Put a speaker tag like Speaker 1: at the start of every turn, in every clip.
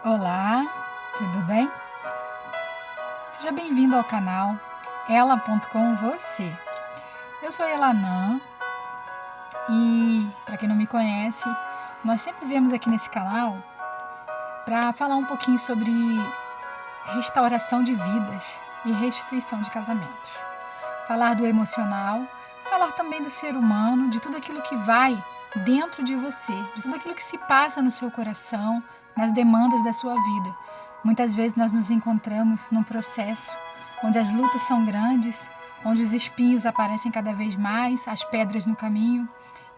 Speaker 1: Olá, tudo bem? Seja bem-vindo ao canal ela.com você. Eu sou Elanã e, para quem não me conhece, nós sempre viemos aqui nesse canal para falar um pouquinho sobre restauração de vidas e restituição de casamentos. Falar do emocional, falar também do ser humano, de tudo aquilo que vai dentro de você, de tudo aquilo que se passa no seu coração, nas demandas da sua vida. Muitas vezes nós nos encontramos num processo onde as lutas são grandes, onde os espinhos aparecem cada vez mais, as pedras no caminho,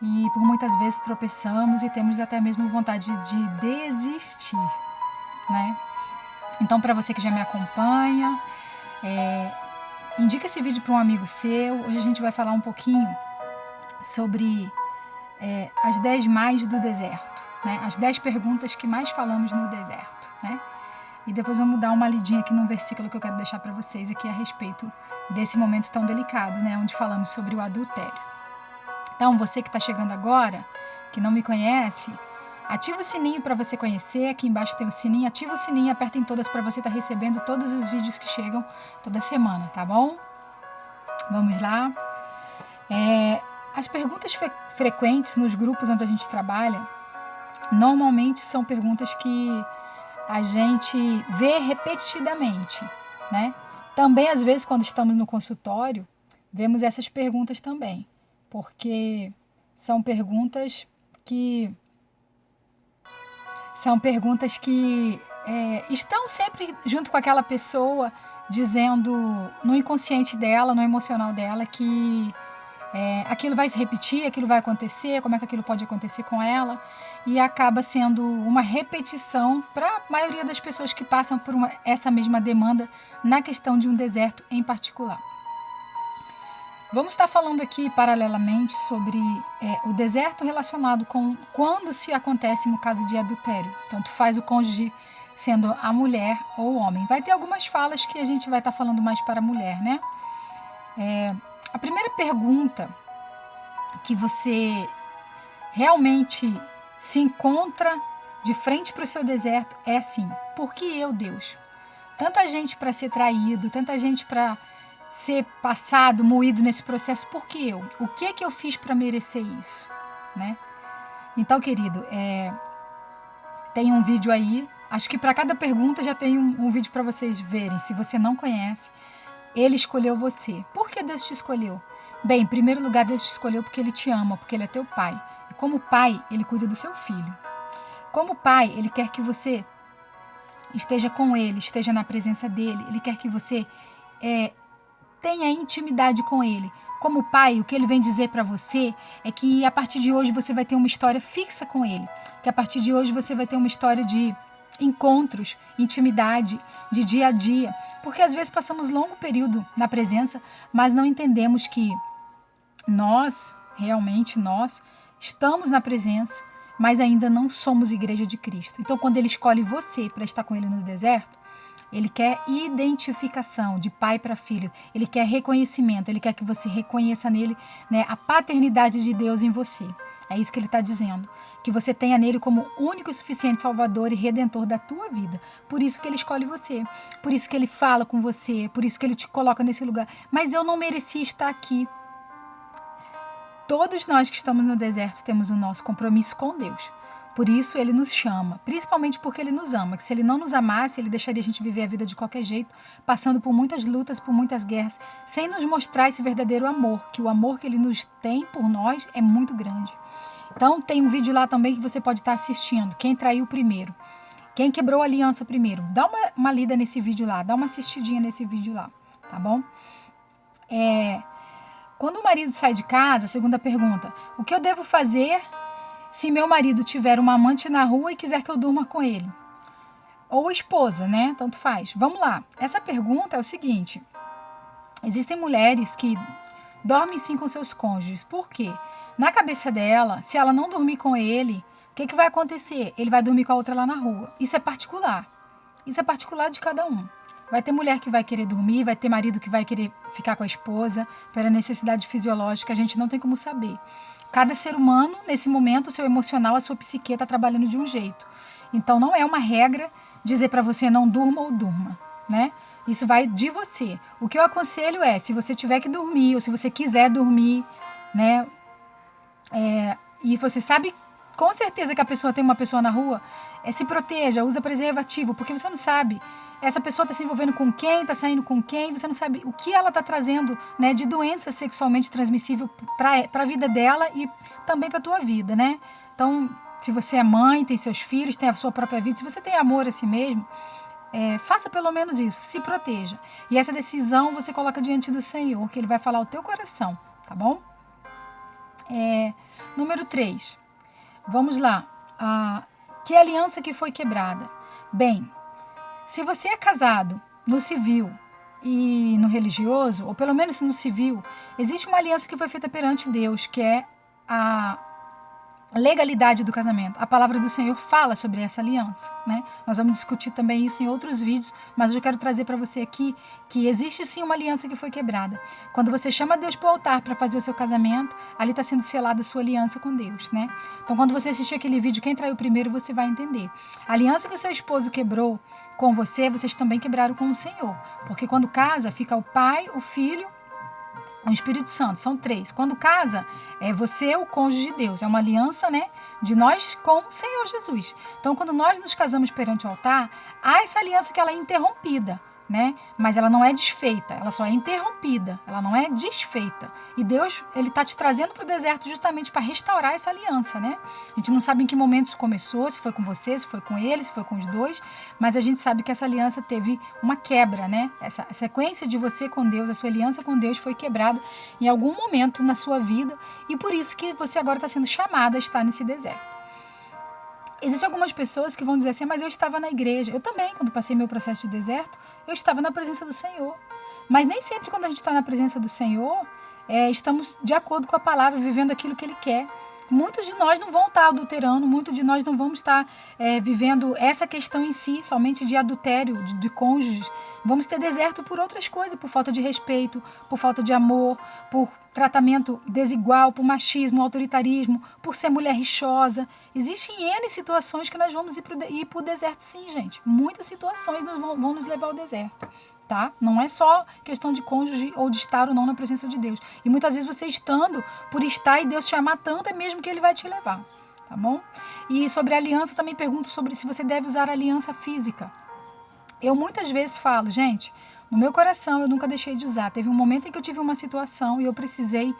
Speaker 1: e por muitas vezes tropeçamos e temos até mesmo vontade de desistir, né? Então, para você que já me acompanha, indica esse vídeo para um amigo seu. Hoje a gente vai falar um pouquinho sobre as 10 mais do deserto, né? As 10 perguntas que mais falamos no deserto, né? E depois vamos dar uma lidinha aqui num versículo que eu quero deixar para vocês aqui a respeito desse momento tão delicado, né? Onde falamos sobre o adultério. Então, você que está chegando agora, que não me conhece, ativa o sininho para você conhecer. Aqui embaixo tem o sininho. Ativa o sininho e aperta em todas para você estar recebendo todos os vídeos que chegam toda semana, tá bom? Vamos lá. As perguntas frequentes nos grupos onde a gente trabalha, normalmente são perguntas que a gente vê repetidamente, né? Também, às vezes, quando estamos no consultório, vemos essas perguntas também, porque são perguntas que estão sempre junto com aquela pessoa, dizendo no inconsciente dela, no emocional dela, que aquilo vai se repetir, aquilo vai acontecer, como é que aquilo pode acontecer com ela, e acaba sendo uma repetição para a maioria das pessoas que passam por essa mesma demanda na questão de um deserto em particular. Vamos estar falando aqui paralelamente sobre o deserto relacionado com quando se acontece no caso de adultério. Tanto faz o cônjuge sendo a mulher ou o homem. Vai ter algumas falas que a gente vai estar falando mais para a mulher, né? A primeira pergunta que você realmente se encontra de frente para o seu deserto é assim: por que eu, Deus? Tanta gente para ser traído, tanta gente para ser passado, moído nesse processo, por que eu? O que é que eu fiz para merecer isso? Né? Então, querido, tem um vídeo aí, acho que para cada pergunta já tem um vídeo para vocês verem. Se você não conhece, Ele escolheu você. Por que Deus te escolheu? Bem, em primeiro lugar, Deus te escolheu porque Ele te ama, porque Ele é teu pai. E como pai, Ele cuida do seu filho. Como pai, Ele quer que você esteja com Ele, esteja na presença dEle. Ele quer que você tenha intimidade com Ele. Como pai, o que Ele vem dizer para você é que a partir de hoje você vai ter uma história fixa com Ele. Que a partir de hoje você vai ter uma história de encontros, intimidade, de dia a dia. Porque às vezes passamos longo período na presença, mas não entendemos que realmente nós, estamos na presença, mas ainda não somos igreja de Cristo. Então, quando Ele escolhe você para estar com Ele no deserto, Ele quer identificação de pai para filho. Ele quer reconhecimento. Ele quer que você reconheça nele, né, a paternidade de Deus em você. É isso que Ele está dizendo. Que você tenha nele como único e suficiente Salvador e Redentor da tua vida. Por isso que Ele escolhe você. Por isso que Ele fala com você. Por isso que Ele te coloca nesse lugar. Mas eu não merecia estar aqui. Todos nós que estamos no deserto temos o nosso compromisso com Deus. Por isso Ele nos chama, principalmente porque Ele nos ama. Que se Ele não nos amasse, Ele deixaria a gente viver a vida de qualquer jeito, passando por muitas lutas, por muitas guerras, sem nos mostrar esse verdadeiro amor, que o amor que Ele nos tem por nós é muito grande. Então tem um vídeo lá também que você pode estar assistindo, quem traiu primeiro, quem quebrou a aliança primeiro. Dá uma lida nesse vídeo lá, dá uma assistidinha nesse vídeo lá, tá bom? Quando o marido sai de casa, segunda pergunta, o que eu devo fazer se meu marido tiver uma amante na rua e quiser que eu durma com ele? Ou esposa, né? Tanto faz. Vamos lá. Essa pergunta é o seguinte. Existem mulheres que dormem sim com seus cônjuges. Por quê? Na cabeça dela, se ela não dormir com ele, o que vai acontecer? Ele vai dormir com a outra lá na rua. Isso é particular. Isso é particular de cada um. Vai ter mulher que vai querer dormir, vai ter marido que vai querer ficar com a esposa, pela necessidade fisiológica, a gente não tem como saber. Cada ser humano, nesse momento, o seu emocional, a sua psique está trabalhando de um jeito. Então, não é uma regra dizer para você não durma ou durma, né? Isso vai de você. O que eu aconselho é, se você tiver que dormir, ou se você quiser dormir, né? E você sabe com certeza que a pessoa tem uma pessoa na rua, se proteja, usa preservativo, porque você não sabe essa pessoa está se envolvendo com quem, está saindo com quem, você não sabe o que ela está trazendo, né, de doença sexualmente transmissível para a vida dela e também para a tua vida, né? Então, se você é mãe, tem seus filhos, tem a sua própria vida, se você tem amor a si mesmo, faça pelo menos isso, se proteja. E essa decisão você coloca diante do Senhor, que Ele vai falar ao teu coração, tá bom? Número 3. Vamos lá. Que aliança que foi quebrada? Bem, se você é casado no civil e no religioso, ou pelo menos no civil, existe uma aliança que foi feita perante Deus, que é a legalidade do casamento. A palavra do Senhor fala sobre essa aliança, né? Nós vamos discutir também isso em outros vídeos, mas eu quero trazer para você aqui que existe sim uma aliança que foi quebrada. Quando você chama Deus para o altar para fazer o seu casamento, ali está sendo selada a sua aliança com Deus, né? Então, quando você assistir aquele vídeo, quem traiu primeiro, você vai entender. A aliança que o seu esposo quebrou com você, vocês também quebraram com o Senhor. Porque quando casa, fica o Pai, o Filho, o Espírito Santo, são 3. Quando casa, é você o cônjuge de Deus. É uma aliança, né, de nós com o Senhor Jesus. Então, quando nós nos casamos perante o altar, há essa aliança que ela é interrompida, né? Mas ela não é desfeita, ela só é interrompida, ela não é desfeita. E Deus, Ele está te trazendo para o deserto justamente para restaurar essa aliança, né? A gente não sabe em que momento isso começou, se foi com você, se foi com ele, se foi com os dois, mas a gente sabe que essa aliança teve uma quebra, né? Essa sequência de você com Deus, a sua aliança com Deus foi quebrada em algum momento na sua vida e por isso que você agora está sendo chamado a estar nesse deserto. Existem algumas pessoas que vão dizer assim, mas eu estava na igreja. Eu também, quando passei meu processo de deserto, eu estava na presença do Senhor. Mas nem sempre quando a gente está na presença do Senhor, estamos de acordo com a palavra, vivendo aquilo que Ele quer. Muitos de nós não vão estar adulterando, muitos de nós não vamos estar vivendo essa questão em si, somente de adultério, de cônjuges. Vamos ter deserto por outras coisas, por falta de respeito, por falta de amor, por tratamento desigual, por machismo, autoritarismo, por ser mulher rixosa. Existem N situações que nós vamos ir para o deserto sim, gente. Muitas situações vão nos levar ao deserto. Tá? Não é só questão de cônjuge ou de estar ou não na presença de Deus. E muitas vezes você estando por estar e Deus te chamar tanto, é mesmo que Ele vai te levar, tá bom? E sobre a aliança, também pergunto sobre se você deve usar aliança física. Eu muitas vezes falo, gente, no meu coração eu nunca deixei de usar. Teve um momento em que eu tive uma situação e eu precisei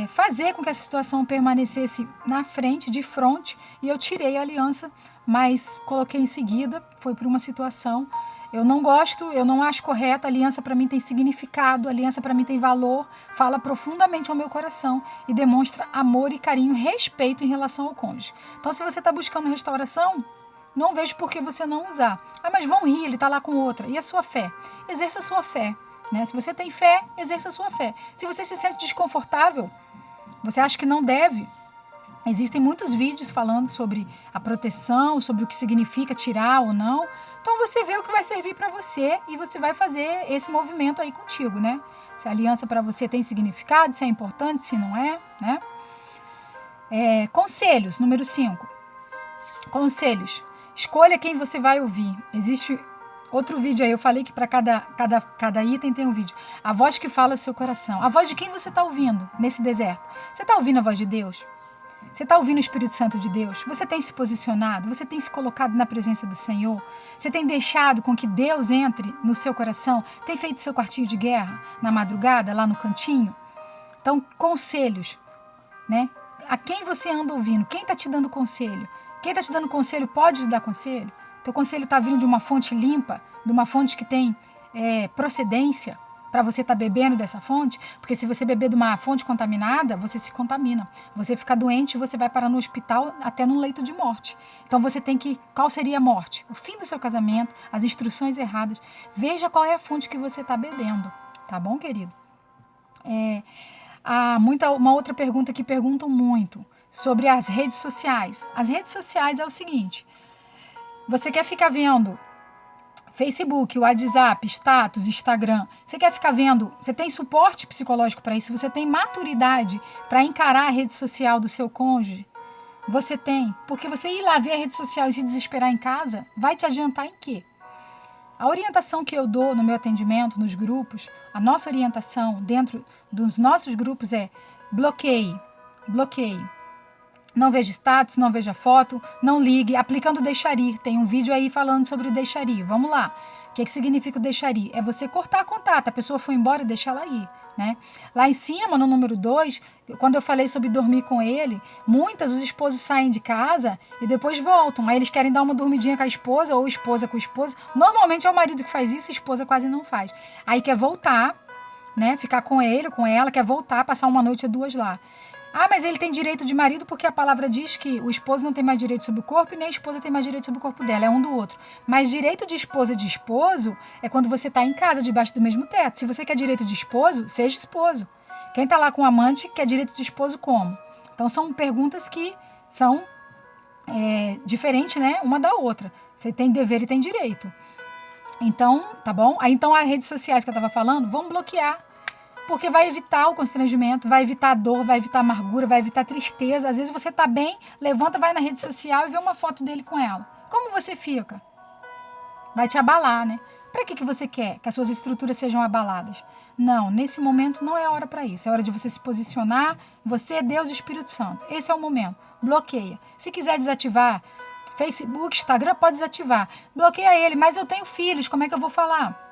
Speaker 1: fazer com que essa situação permanecesse na frente, de frente, e eu tirei a aliança, mas coloquei em seguida, foi por uma situação. Eu não gosto, eu não acho correto, a aliança para mim tem significado, a aliança para mim tem valor, fala profundamente ao meu coração e demonstra amor e carinho, respeito em relação ao cônjuge. Então, se você está buscando restauração, não vejo por que você não usar. Ah, mas vão rir, ele está lá com outra. E a sua fé? Exerça a sua fé, né? Se você tem fé, exerça a sua fé. Se você se sente desconfortável, você acha que não deve, existem muitos vídeos falando sobre a proteção, sobre o que significa tirar ou não. Então você vê o que vai servir para você e você vai fazer esse movimento aí contigo, né? Se a aliança para você tem significado, se é importante, se não é, né? Conselhos, número 5. Conselhos. Escolha quem você vai ouvir. Existe outro vídeo aí, eu falei que para cada item tem um vídeo. A voz que fala ao seu coração. A voz de quem você está ouvindo nesse deserto? Você está ouvindo a voz de Deus? Você está ouvindo o Espírito Santo de Deus? Você tem se posicionado? Você tem se colocado na presença do Senhor? Você tem deixado com que Deus entre no seu coração? Tem feito seu quartinho de guerra na madrugada, lá no cantinho? Então, conselhos, né? A quem você anda ouvindo? Quem está te dando conselho? Quem está te dando conselho pode te dar conselho? Teu conselho está vindo de uma fonte limpa, de uma fonte que tem procedência, para você estar bebendo dessa fonte, porque se você beber de uma fonte contaminada, você se contamina. Você fica doente e você vai parar no hospital até num leito de morte. Então você tem que... Qual seria a morte? O fim do seu casamento, as instruções erradas. Veja qual é a fonte que você está bebendo. Tá bom, querido? Há uma outra pergunta que perguntam muito sobre as redes sociais. As redes sociais é o seguinte: você quer ficar vendo Facebook, WhatsApp, status, Instagram, você quer ficar vendo, você tem suporte psicológico para isso, você tem maturidade para encarar a rede social do seu cônjuge, você tem? Porque você ir lá ver a rede social e se desesperar em casa, vai te adiantar em quê? A orientação que eu dou no meu atendimento, nos grupos, a nossa orientação dentro dos nossos grupos é bloqueie. Não veja status, não veja foto, não ligue, aplicando o deixar ir. Tem um vídeo aí falando sobre o deixar ir. Vamos lá. O que significa o deixar ir? É você cortar contato. A pessoa foi embora e deixa ela ir. Né? Lá em cima, no número 2, quando eu falei sobre dormir com ele, os esposos saem de casa e depois voltam. Aí eles querem dar uma dormidinha com a esposa ou esposa com o esposo. Normalmente é o marido que faz isso, a esposa quase não faz. Aí quer voltar, né? Ficar com ele ou com ela, quer voltar, passar uma noite ou 2 lá. Ah, mas ele tem direito de marido porque a palavra diz que o esposo não tem mais direito sobre o corpo e nem a esposa tem mais direito sobre o corpo dela, é um do outro. Mas direito de esposa e de esposo é quando você está em casa, debaixo do mesmo teto. Se você quer direito de esposo, seja esposo. Quem está lá com o amante quer direito de esposo como? Então são perguntas que são diferentes, né? Uma da outra. Você tem dever e tem direito. Então, tá bom? Aí então as redes sociais que eu estava falando, vamos bloquear. Porque vai evitar o constrangimento, vai evitar a dor, vai evitar a amargura, vai evitar a tristeza. Às vezes você tá bem, levanta, vai na rede social e vê uma foto dele com ela. Como você fica? Vai te abalar, né? Para que você quer que as suas estruturas sejam abaladas? Não, nesse momento não é hora para isso. É hora de você se posicionar. Você é Deus e Espírito Santo. Esse é o momento. Bloqueia. Se quiser desativar Facebook, Instagram, pode desativar. Bloqueia ele. Mas eu tenho filhos, como é que eu vou falar?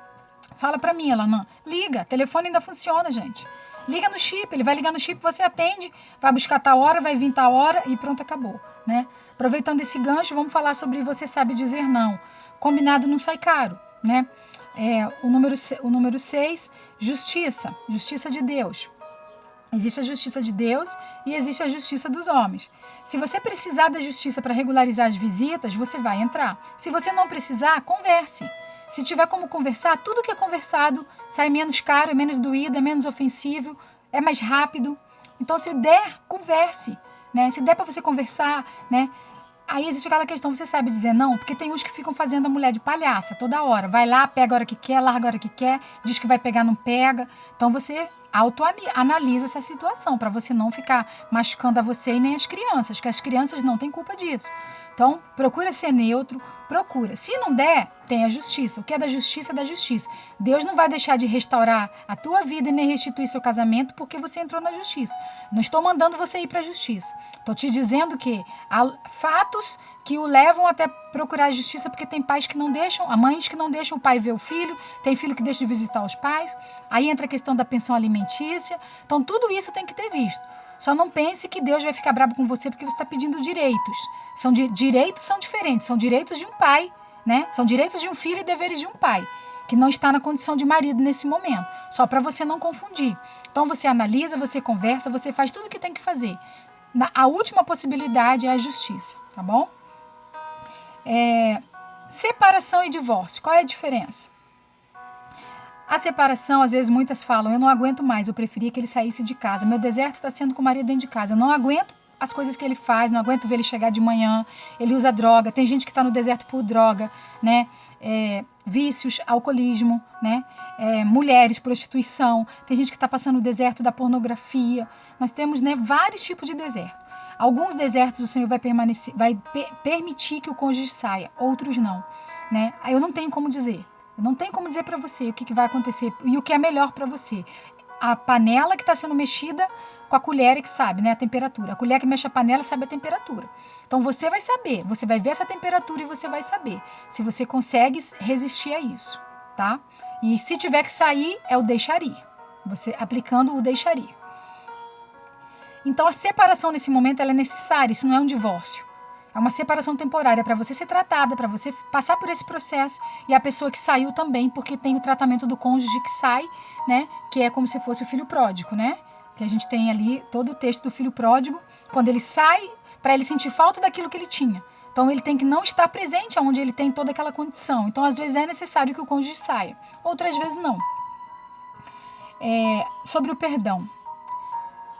Speaker 1: Fala pra mim, Elanã. Liga, telefone ainda funciona, gente. Liga no chip, ele vai ligar no chip, você atende, vai buscar tal hora, vai vir tal hora e pronto, acabou, né? Aproveitando esse gancho, vamos falar sobre você sabe dizer não. Combinado não sai caro, né? O número 6, justiça de Deus. Existe a justiça de Deus e existe a justiça dos homens. Se você precisar da justiça para regularizar as visitas, você vai entrar. Se você não precisar, converse. Se tiver como conversar, tudo que é conversado sai menos caro, é menos doído, é menos ofensivo, é mais rápido. Então, se der, converse, né? Se der para você conversar, né? Aí existe aquela questão, você sabe dizer não? Porque tem uns que ficam fazendo a mulher de palhaça toda hora. Vai lá, pega a hora que quer, larga a hora que quer, diz que vai pegar, não pega. Então, você autoanalisa essa situação para você não ficar machucando a você e nem as crianças, que as crianças não têm culpa disso. Então, procura ser neutro, procura. Se não der, tem a justiça. O que é da justiça é da justiça. Deus não vai deixar de restaurar a tua vida e nem restituir seu casamento porque você entrou na justiça. Não estou mandando você ir para a justiça. Estou te dizendo que há fatos que o levam até procurar a justiça porque tem pais que não deixam, há mães que não deixam o pai ver o filho, tem filho que deixa de visitar os pais. Aí entra a questão da pensão alimentícia. Então, tudo isso tem que ter visto. Só não pense que Deus vai ficar bravo com você porque você está pedindo direitos. Direitos são diferentes, são direitos de um pai, né? São direitos de um filho e deveres de um pai, que não está na condição de marido nesse momento, só para você não confundir. Então você analisa, você conversa, você faz tudo o que tem que fazer. A última possibilidade é a justiça, tá bom? Separação e divórcio, qual é a diferença? A separação, às vezes muitas falam, eu não aguento mais, eu preferia que ele saísse de casa. Meu deserto está sendo com o marido dentro de casa. Eu não aguento as coisas que ele faz, não aguento ver ele chegar de manhã, ele usa droga. Tem gente que está no deserto por droga, né? Vícios, alcoolismo, né? Mulheres, prostituição. Tem gente que está passando o deserto da pornografia. Nós temos, né, vários tipos de deserto. Alguns desertos o Senhor vai permitir que o cônjuge saia, outros não, né? Eu não tenho como dizer. Eu não tenho como dizer para você o que vai acontecer e o que é melhor para você. A panela que está sendo mexida com a colher é que sabe, né, a temperatura. A colher que mexe a panela sabe a temperatura. Então você vai saber, você vai ver essa temperatura e você vai saber se você consegue resistir a isso, tá? E se tiver que sair, é o deixar ir. Você aplicando o deixar ir. Então a separação nesse momento ela é necessária, isso não é um divórcio. É uma separação temporária para você ser tratada, para você passar por esse processo e a pessoa que saiu também, porque tem o tratamento do cônjuge que sai, né? Que é como se fosse o filho pródigo, né? Que a gente tem ali todo o texto do filho pródigo, quando ele sai, para ele sentir falta daquilo que ele tinha. Então ele tem que não estar presente onde ele tem toda aquela condição. Então às vezes é necessário que o cônjuge saia, outras vezes não. Sobre o perdão.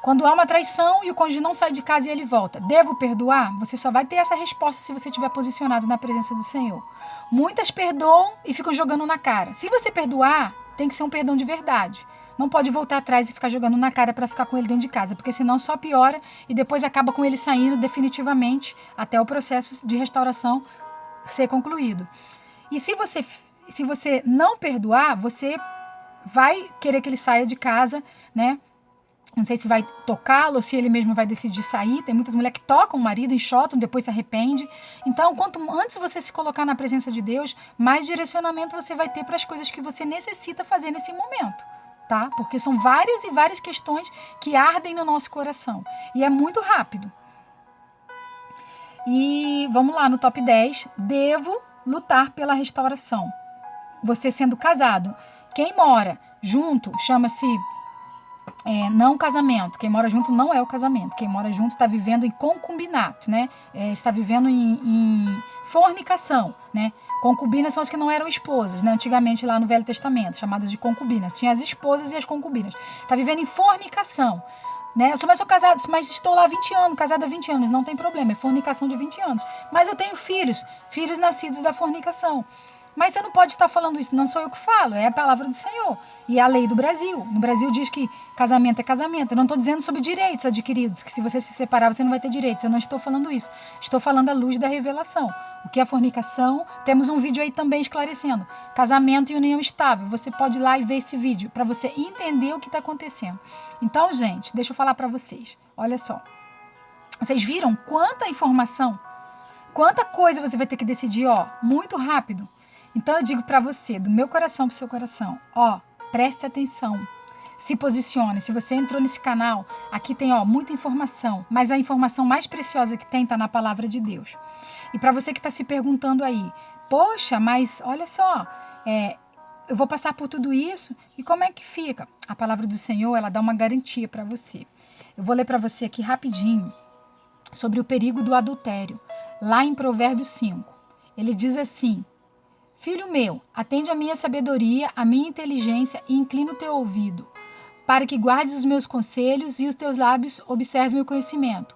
Speaker 1: Quando há uma traição e o cônjuge não sai de casa e ele volta, devo perdoar? Você só vai ter essa resposta se você estiver posicionado na presença do Senhor. Muitas perdoam e ficam jogando na cara. Se você perdoar, tem que ser um perdão de verdade. Não pode voltar atrás e ficar jogando na cara para ficar com ele dentro de casa, porque senão só piora e depois acaba com ele saindo definitivamente até o processo de restauração ser concluído. E se você não perdoar, você vai querer que ele saia de casa, né? Não sei se vai tocá-lo ou se ele mesmo vai decidir sair. Tem muitas mulheres que tocam o marido, enxotam, depois se arrepende. Então, quanto antes você se colocar na presença de Deus, mais direcionamento você vai ter para as coisas que você necessita fazer nesse momento, tá? Porque são várias e várias questões que ardem no nosso coração. E é muito rápido. E vamos lá no top 10. Devo lutar pela restauração. Você sendo casado. Quem mora junto chama-se não casamento. Quem mora junto não é o casamento. Quem mora junto está vivendo em concubinato, né? Está vivendo em fornicação, né? Concubinas são as que não eram esposas, né? Antigamente lá no Velho Testamento, chamadas de concubinas. Tinha as esposas e as concubinas. Está vivendo em fornicação, né? Eu sou casada, mas estou lá há 20 anos, casada há 20 anos, não tem problema, é fornicação de 20 anos. Mas eu tenho filhos nascidos da fornicação. Mas você não pode estar falando isso, não sou eu que falo, é a palavra do Senhor. E a lei do Brasil. No Brasil diz que casamento é casamento. Eu não estou dizendo sobre direitos adquiridos, que se você se separar você não vai ter direitos. Eu não estou falando isso. Estou falando à luz da revelação. O que é fornicação? Temos um vídeo aí também esclarecendo. Casamento e união estável. Você pode ir lá e ver esse vídeo para você entender o que está acontecendo. Então, gente, deixa eu falar para vocês. Olha só. Vocês viram quanta informação? Quanta coisa você vai ter que decidir, muito rápido. Então eu digo para você, do meu coração pro seu coração, preste atenção, se posicione. Se você entrou nesse canal, aqui tem muita informação, mas a informação mais preciosa que tem está na palavra de Deus. E para você que está se perguntando aí, poxa, mas olha só, eu vou passar por tudo isso e como é que fica? A palavra do Senhor, ela dá uma garantia para você. Eu vou ler para você aqui rapidinho sobre o perigo do adultério, lá em Provérbios 5. Ele diz assim: Filho meu, atende a minha sabedoria, a minha inteligência e inclina o teu ouvido, para que guardes os meus conselhos e os teus lábios observem o conhecimento.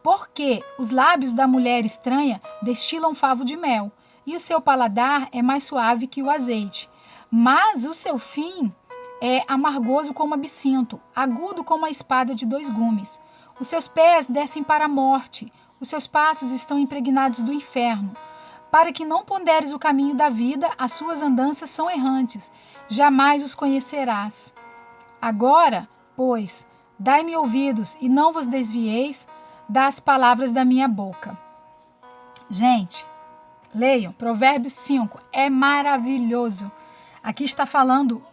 Speaker 1: Porque os lábios da mulher estranha destilam favo de mel, e o seu paladar é mais suave que o azeite. Mas o seu fim é amargoso como absinto, agudo como a espada de 2 gumes. Os seus pés descem para a morte, os seus passos estão impregnados do inferno. Para que não ponderes o caminho da vida, as suas andanças são errantes, jamais os conhecerás. Agora, pois, dai-me ouvidos e não vos desvieis das palavras da minha boca. Gente, leiam, Provérbios 5, é maravilhoso. Aqui está falando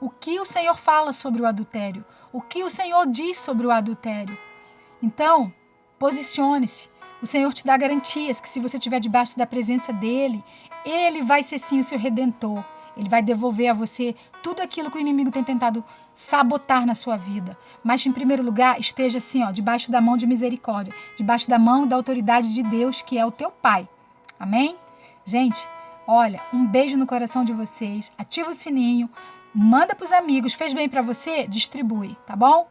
Speaker 1: o que o Senhor fala sobre o adultério, o que o Senhor diz sobre o adultério. Então, posicione-se. O Senhor te dá garantias que se você estiver debaixo da presença dEle, Ele vai ser sim o seu Redentor. Ele vai devolver a você tudo aquilo que o inimigo tem tentado sabotar na sua vida. Mas, em primeiro lugar, esteja assim, debaixo da mão de misericórdia, debaixo da mão da autoridade de Deus, que é o teu Pai. Amém? Gente, olha, um beijo no coração de vocês. Ativa o sininho, manda para os amigos. Fez bem para você? Distribui, tá bom?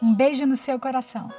Speaker 1: Um beijo no seu coração.